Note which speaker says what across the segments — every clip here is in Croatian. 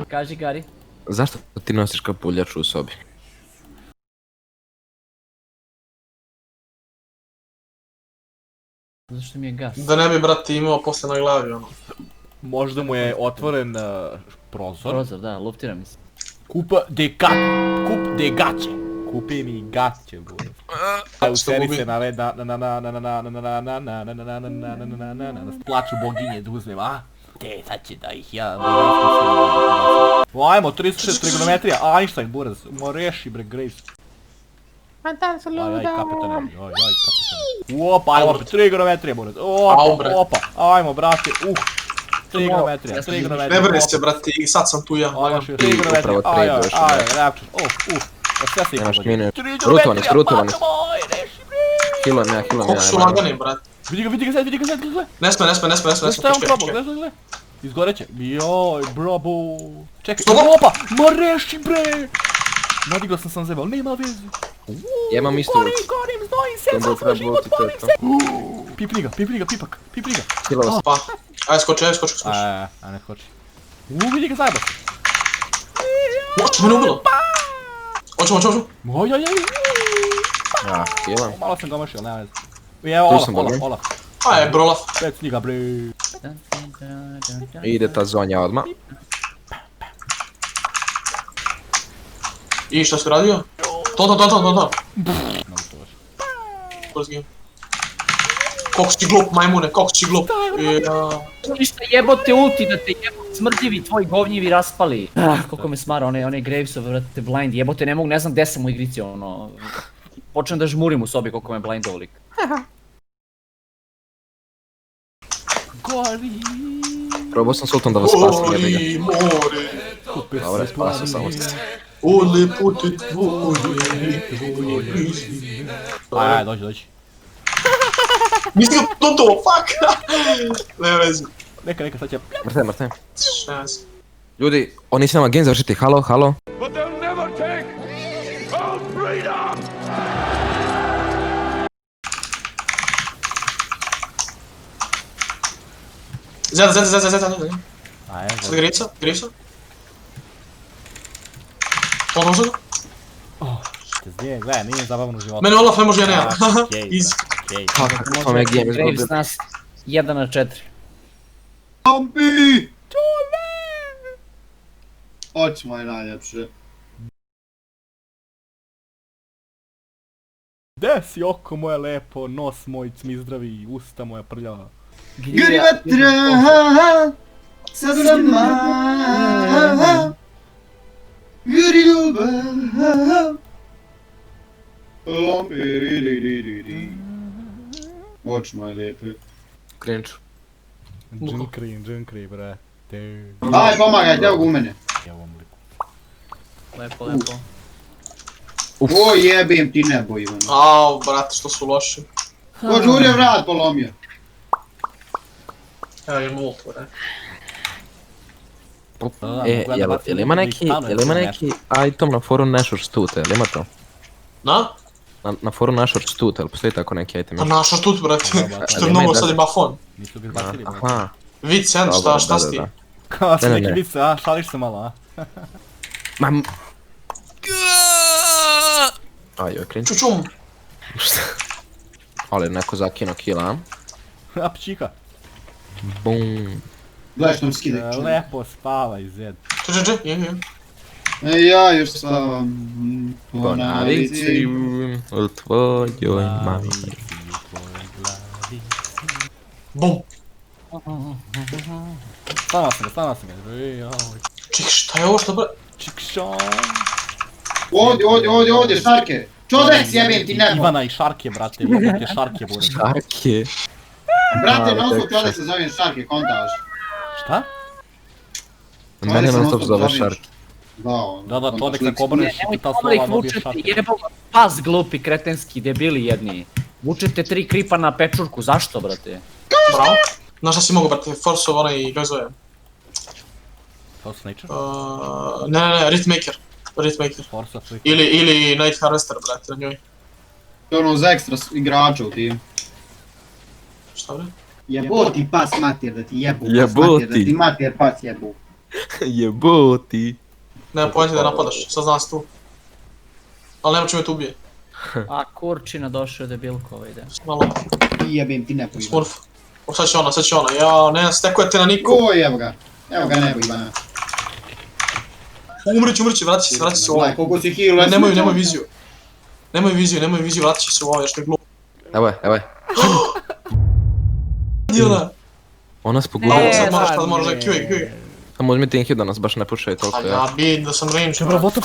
Speaker 1: Kaži, Gari.
Speaker 2: Zašto ti nosiš kapuljaču u sobi?
Speaker 1: Zašto mi je gas?
Speaker 3: Da ne bi, brate, imao posle na glavi, ono.
Speaker 4: Možda mu je otvoren prozor.
Speaker 1: Prozor, da, luftira mi se.
Speaker 4: Kup de gaće. Kupi mi gaće, bro. Useri se na red, plaču boginje da uzmem, a? Te, sad će da ih ja... Ajmo, 36 trigonometrija, Einstein, buraz, reši bre, Graves. Aj, kapetane, Opa, ajmo, trigonometrija, buraz, opa, ajmo, brate, trigonometrija.
Speaker 3: Ne brini se, brate, i sad sam tu ja.
Speaker 4: Trigonometrija, aj, rapčer, sve se
Speaker 2: Nemaš
Speaker 4: ih
Speaker 2: mine. Rutovani. Hilom ja.
Speaker 3: Koliko su lagani, brate.
Speaker 4: Vidi ga sad, gle.
Speaker 3: Ne sme.
Speaker 4: Šta je on probao, gle. Izgoreće. Joj, brabo. Čekaj,
Speaker 3: Stop.
Speaker 4: opa, ma reši bre. Nadigla sam zebal, nema veze.
Speaker 2: Ja imam isto ruč.
Speaker 4: Gorim, znojim se, za svoj život, borim se. Pipni ga, pipni ga.
Speaker 2: Hilom.
Speaker 3: Pa, ajde skoči.
Speaker 4: A ne skoči. Vidi ga zajebao.
Speaker 3: Oči, mene ubilo. Oću.
Speaker 4: Ojojoj.
Speaker 2: Ja, hilom.
Speaker 4: Malo sam ga mašio, nema veze. Evo, Olaf.
Speaker 3: Aj, brolaf.
Speaker 4: Pecni ga bre.
Speaker 2: Ide ta zonja odmah.
Speaker 3: I šta si radio? To. Pozgi. Koliko si glup, majmune, koliko si glup.
Speaker 1: Ništa jebote ulti da te jebote smrdljivi tvoji govnjivi raspali. Koliko me smara, onaj Gravesov, vrate, blind, jebote ne mogu, ne znam gde sam u igrici, ono... Počnem da žmurim u sobi koliko me blindao lik.
Speaker 4: Gori.
Speaker 2: Probao sam sultan da vas spasim, jebi ga.
Speaker 3: Gori, more.
Speaker 2: Dobre, spasio samo se.
Speaker 3: Ole puti tvoje.
Speaker 4: Aj, dođi.
Speaker 3: Mislim to, fuck! Ne vezi.
Speaker 4: Neka, sad će...
Speaker 2: Mrte.
Speaker 3: Šans.
Speaker 2: Ljudi, oni s nama game završiti, halo.
Speaker 3: Zeta.
Speaker 4: Aj,
Speaker 3: Sad Gravesa. Odnožu ga.
Speaker 4: te zdje, gledaj, nije zabavno u životu.
Speaker 3: Mene Olaf ne može, ja nema. Easy.
Speaker 2: Kako smo me game
Speaker 1: Graves
Speaker 2: izgubili.
Speaker 1: nas 1-4.
Speaker 5: Zombie! Oć moj najljepše.
Speaker 4: Gde si oko moje lepo, nos moj cmizdravi, usta moja prljava.
Speaker 5: Gori vatra, sad nama, gori ljubav. Oć moj lijepe.
Speaker 2: Cringe.
Speaker 4: Džinkri, brate.
Speaker 5: Aj, pomagajte, evo ga u mene.
Speaker 4: Evo vam liku.
Speaker 1: Lepo.
Speaker 5: O jebim ti nebo, Ivano.
Speaker 3: Au, brate, što su loši.
Speaker 5: Ko žurio vrat polomio.
Speaker 3: Evo je ult, bre.
Speaker 2: Jel ima neki item na foru Nashor's Tooth, jel ima to?
Speaker 3: Na?
Speaker 2: Na foru Nashor's Tooth, jel postoji tako neki item?
Speaker 3: Pa naša tut, brate. Što je
Speaker 2: nema
Speaker 3: mnogo
Speaker 2: i
Speaker 3: sad ima fon.
Speaker 4: Nisu ga izbacili, brate.
Speaker 2: Aha.
Speaker 3: Vid, sen, šta si ti?
Speaker 4: Kao si
Speaker 2: Ne.
Speaker 4: neki vic, a? Šališ se malo, a?
Speaker 2: Ma... Ajoj, cringe.
Speaker 3: Čučum.
Speaker 2: Ali neko zakino kila, a?
Speaker 4: A pčika.
Speaker 2: Bum.
Speaker 5: Gledaj što mi skide čujem.
Speaker 4: Lepo spavaj, zed.
Speaker 3: Je.
Speaker 5: Ja još spavam po navici.
Speaker 2: U tvojoj mami.
Speaker 3: Bum.
Speaker 4: Stanao sam ga.
Speaker 3: Ček, šta je ovo što bre?
Speaker 4: Čikšon.
Speaker 5: Ovdje, šarke. Čovek jebim ti nebo.
Speaker 4: Ivana i Šarke, brate, mogu te Šarke bude.
Speaker 2: Šarke.
Speaker 5: Brate, non stop čovek se zovem šarke, kontaš.
Speaker 4: Šta?
Speaker 2: Mene non stop zove Šarke.
Speaker 4: Da, to nek se obrneš i ti ta slova dobiješ Šarke.
Speaker 1: Jebova pas glupi, kretenski, debili jedni. Vučete 3 kripa na pečurku, zašto brate?
Speaker 3: Bravo. Znaš šta si mogu, brate, Force of onaj, kako zove?
Speaker 4: Force Nature?
Speaker 3: Ne, Rhythmaker.
Speaker 4: Force of Nature.
Speaker 3: Ili Night Harvester, brate, na njoj.
Speaker 5: To je ono za ekstra igrača u tim.
Speaker 3: Šta bre?
Speaker 5: Jebo ti pas mater da ti jebu.
Speaker 2: Jebo
Speaker 5: Pas mater da
Speaker 2: ti.
Speaker 5: ti mater pas jebu.
Speaker 2: Jeboti.
Speaker 3: Nema pojenta da napadaš, sad znam se tu. Ali nema čime te ubije.
Speaker 1: A kurčina došao je debilko ovaj ide.
Speaker 3: Malo,
Speaker 5: Jebim ti ne pojma.
Speaker 3: smurf. O, sad će ona, ja, ne, stekuje te na niko.
Speaker 5: Oj, evo ga ne pojma.
Speaker 3: Umrići, vratit će se u ovaj.
Speaker 5: Koliko si heal,
Speaker 3: Nemaju viziju. Nemaju viziju, vratit će se u ovaj, što je glupo.
Speaker 2: Evo je.
Speaker 3: Dijela.
Speaker 2: Ona se pogubila.
Speaker 3: Malo, sad moraš da QA.
Speaker 2: Samo uzmi inhib da nas baš ne pušaju toliko.
Speaker 3: A ja bi da sam range.
Speaker 4: Bro, what the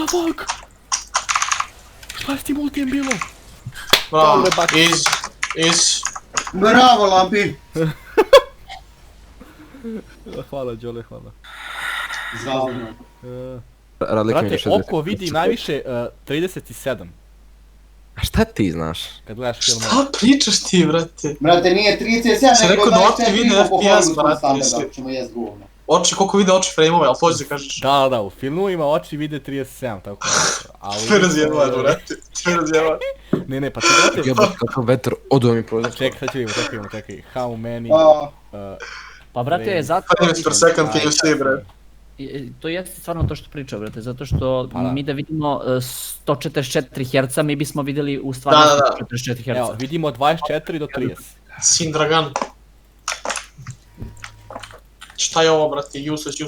Speaker 4: fuck? Šta je s tim ultijem bilo?
Speaker 3: Bravo, iz.
Speaker 5: Bravo, Lampi.
Speaker 4: Hvala, Đole, hvala.
Speaker 5: Zvalno.
Speaker 2: Radlika mi je
Speaker 4: Brate,
Speaker 2: 60.
Speaker 4: oko vidi najviše 37.
Speaker 2: A šta ti znaš?
Speaker 4: Kad gledaš film.
Speaker 3: Šta pričaš ti, brate?
Speaker 5: Brate, nije 37,
Speaker 3: Si
Speaker 5: nego
Speaker 3: rekao da
Speaker 5: 24
Speaker 3: opti vide
Speaker 5: po
Speaker 3: FPS,
Speaker 5: Hollywoodskom
Speaker 3: brate,
Speaker 5: standardu,
Speaker 3: mislim.
Speaker 5: ćemo jest govno.
Speaker 3: Oči, koliko vide oči frame-ove, ali to ću da kažeš.
Speaker 4: Da, u filmu ima oči vide 37, tako da.
Speaker 3: Sve razjebaš, brate, sve razjebaš.
Speaker 4: Ne, pa ti brate...
Speaker 2: Jebot kakav vetar, odo mi prozor.
Speaker 4: Čekaj, sad ću vidimo, čekaj. How many...
Speaker 1: Pa brate, zato...
Speaker 3: Frames per second can you see, bre?
Speaker 1: To jeste stvarno to što pričao, brate, zato što
Speaker 4: Pa da.
Speaker 1: mi da vidimo 144 Hz, mi bismo vidjeli u stvarnosti
Speaker 3: Da.
Speaker 1: 144
Speaker 4: Evo,
Speaker 1: Hz.
Speaker 4: vidimo 24 do 30.
Speaker 3: Sin Dragan. Šta je ovo, brate? Useless,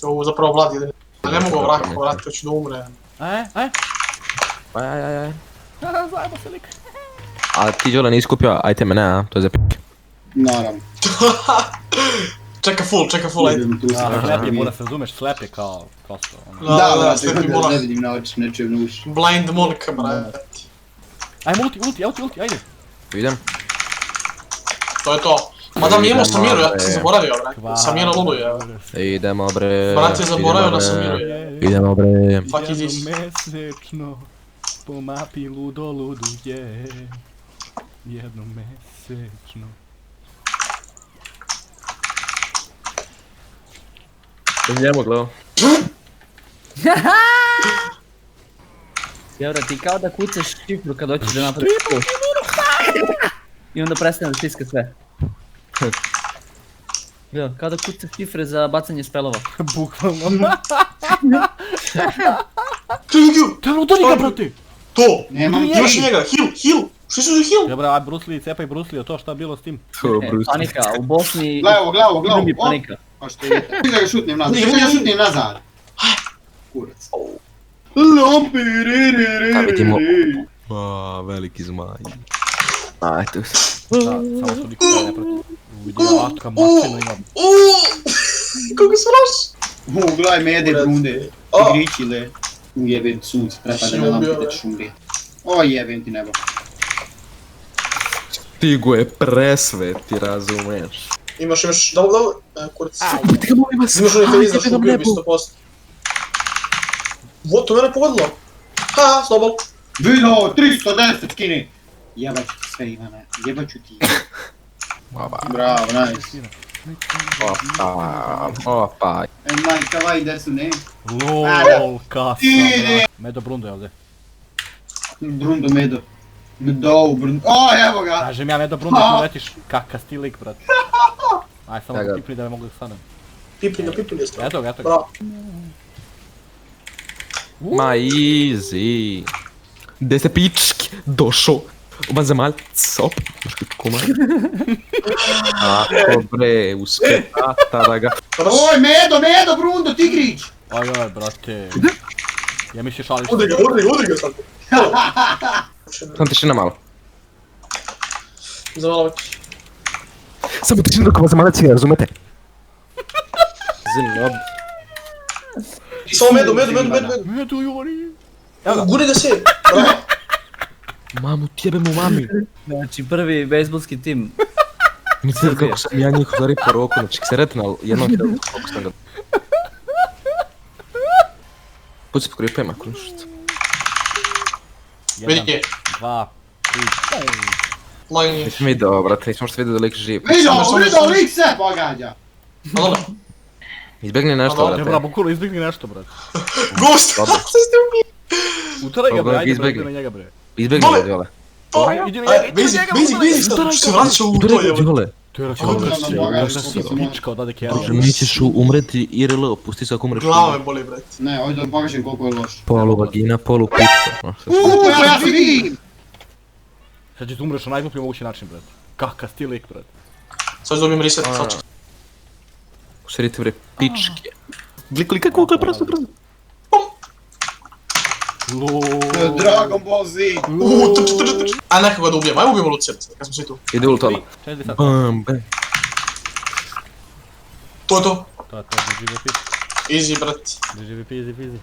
Speaker 3: ovo zapravo Vlad jedan. A ne mogu vratiti, hoću da umre.
Speaker 4: Aj.
Speaker 2: Aj.
Speaker 4: Zajmo se lik.
Speaker 2: A ti Đole nisi kupio iteme, a? To je za pik.
Speaker 5: Naravno.
Speaker 3: Čeka full, ajde.
Speaker 5: Jebim tu
Speaker 4: Slep je, mora se razumeš, slep je kao prosto.
Speaker 5: Da, brate,
Speaker 3: slepi
Speaker 5: ne
Speaker 3: monah.
Speaker 5: vidim na oči, ne čujem na uši.
Speaker 3: Blind monk, brate.
Speaker 4: Ajmo ulti, ajde.
Speaker 2: Idem.
Speaker 3: To je to. Mada mi imamo Samiru, ja sam zaboravio, brate. Samira luduje.
Speaker 2: Idemo bre.
Speaker 3: Brat je zaboravio na Samiru.
Speaker 2: Idemo bre.
Speaker 3: Fuck is this?
Speaker 4: Mesečno, po mapi luduje. Jednom mesečno.
Speaker 2: Njemu gledao.
Speaker 1: Jevra, ti kao da kucaš šifru kad hoćeš da napraviš push. I onda prestane da stiska sve. Evo, kao da kucaš šifre za bacanje spelova.
Speaker 4: Bukvalno.
Speaker 3: Q.
Speaker 4: Treba udari ga, brate!
Speaker 3: To!
Speaker 5: Nemam
Speaker 3: Imaš
Speaker 5: ti.
Speaker 3: njega, heal! Što su za heal?
Speaker 4: Dobra, aj Bruce Lee, cepaj Bruce Lee, to šta je bilo s tim?
Speaker 1: Panika, u Bosni...
Speaker 5: Glavo,
Speaker 1: Drugi panika.
Speaker 5: Pa što je? Da ga šutnem nazad,
Speaker 3: Ne,
Speaker 5: da ga
Speaker 3: ne.
Speaker 5: šutnem nazad. Kurac. Lampi,
Speaker 2: Da vidimo. Veliki zmaj. Aj, tu se.
Speaker 4: Samo što niko ne proti. Vidi Atka, mačino ima.
Speaker 3: Kako se raš?
Speaker 5: Gledaj me jede brunde.
Speaker 3: O.
Speaker 5: Igrići le. Ujebem sunce, prepada na lampi da ćeš umrijeti. O jebem ti nebo.
Speaker 2: Stigo je presveti, razumeš.
Speaker 3: Imaš, dobro, kurac.
Speaker 2: Ti molim vas.
Speaker 3: Imaš onaj feliz da što ubio bi 100%. What, to mene pogodilo? Ha, snowball.
Speaker 5: Bilo, 310 skini. Jebat ću ti sve Ivane, jebat ću ti. Bravo, nice.
Speaker 2: Opa.
Speaker 5: Majka vajder su ne.
Speaker 4: LOL, kasa,
Speaker 5: Ide.
Speaker 4: brate. Medo Brundo je ovdje.
Speaker 5: Brundo medo. Medo, Brundo. O, evo ga.
Speaker 4: Kažem ja Medo Brundo, ti letiš kakav ti lik, brate. Aj, samo
Speaker 2: Ja ga-
Speaker 4: da tipni da ne mogu da stanem.
Speaker 3: Pipli je strano.
Speaker 4: Eto ga.
Speaker 3: Bravo.
Speaker 2: Ma easy. Gde se pički došao? Vanzemaljc, op, muški kumar. Ako bre, uspjeta da ga...
Speaker 5: Oj, medo, Brundo, tigrić.
Speaker 4: Aj, brate. Ja mi se šališ.
Speaker 3: Udri ga sad.
Speaker 2: Samo tišina malo.
Speaker 3: Zavala
Speaker 2: Samo tišina dok vanzemaljac je, razumete? Znob.
Speaker 3: Samo medo.
Speaker 4: Medo, Jori.
Speaker 3: Guri ga se. Bravo.
Speaker 2: Mamu, tjebe mu mami.
Speaker 1: Znači prvi bejsbolski tim.
Speaker 2: Mislite kako sam ja njih udari po roku, znači se retnal jednom hiljadu, kako sam ga... Puci po kripajima, krušica.
Speaker 3: Vidi je.
Speaker 4: 2, 3.
Speaker 3: Laganje.
Speaker 2: Nisam vidio, brate, nisam što vidio da lik živ.
Speaker 5: Vidio, lik se pogađa.
Speaker 3: A dobro.
Speaker 2: Izbjegni nešto,
Speaker 3: Dobro,
Speaker 4: Ne,
Speaker 2: brate.
Speaker 4: bra, bukvalno izbjegni nešto, brate.
Speaker 3: Ghost!
Speaker 2: Dobro.
Speaker 3: Šta ste ubili?
Speaker 4: Utaraj ga,
Speaker 2: Dobro,
Speaker 4: bre, ajde,
Speaker 2: izbjegni.
Speaker 4: bre, na njega, bre.
Speaker 2: Izbjegni
Speaker 3: Dole.
Speaker 2: ga, Đole.
Speaker 4: Idi na njega,
Speaker 3: Basic, što se vraća u to,
Speaker 2: Udari ga,
Speaker 3: evo.
Speaker 2: Đole.
Speaker 4: To je
Speaker 5: Dobro,
Speaker 4: kakav
Speaker 5: da
Speaker 4: si,
Speaker 5: pogledaš
Speaker 4: kakav si
Speaker 5: koliko sam
Speaker 4: pička od Ade Carry.
Speaker 2: Kaže, nećeš umreti IRL, opusti se ako umreš.
Speaker 3: Glava me boli, brate.
Speaker 5: Ne, ovdje da pokažem koliko je loš.
Speaker 2: Polu vagina, polu pička. Ma, šta si-
Speaker 5: Pa ja se vidim!
Speaker 4: Sad ćeš da umreš na najgluplji mogući način, brate. Kakav ti lik, brate.
Speaker 3: Sad ću dobijem reset, sad ću.
Speaker 2: Sredi bre, pičke. Glikoli kako je prosto brzo.
Speaker 5: Dragon Ball Z!
Speaker 3: A nekako da ubijem, ajmo ubijemo Lucija, kad smo svi tu.
Speaker 2: Ide ultama.
Speaker 4: 4 sad.
Speaker 2: Bam, bam.
Speaker 3: To je to.
Speaker 4: To je, GGVP.
Speaker 3: Easy, brat.
Speaker 4: GGVP, easy peasy.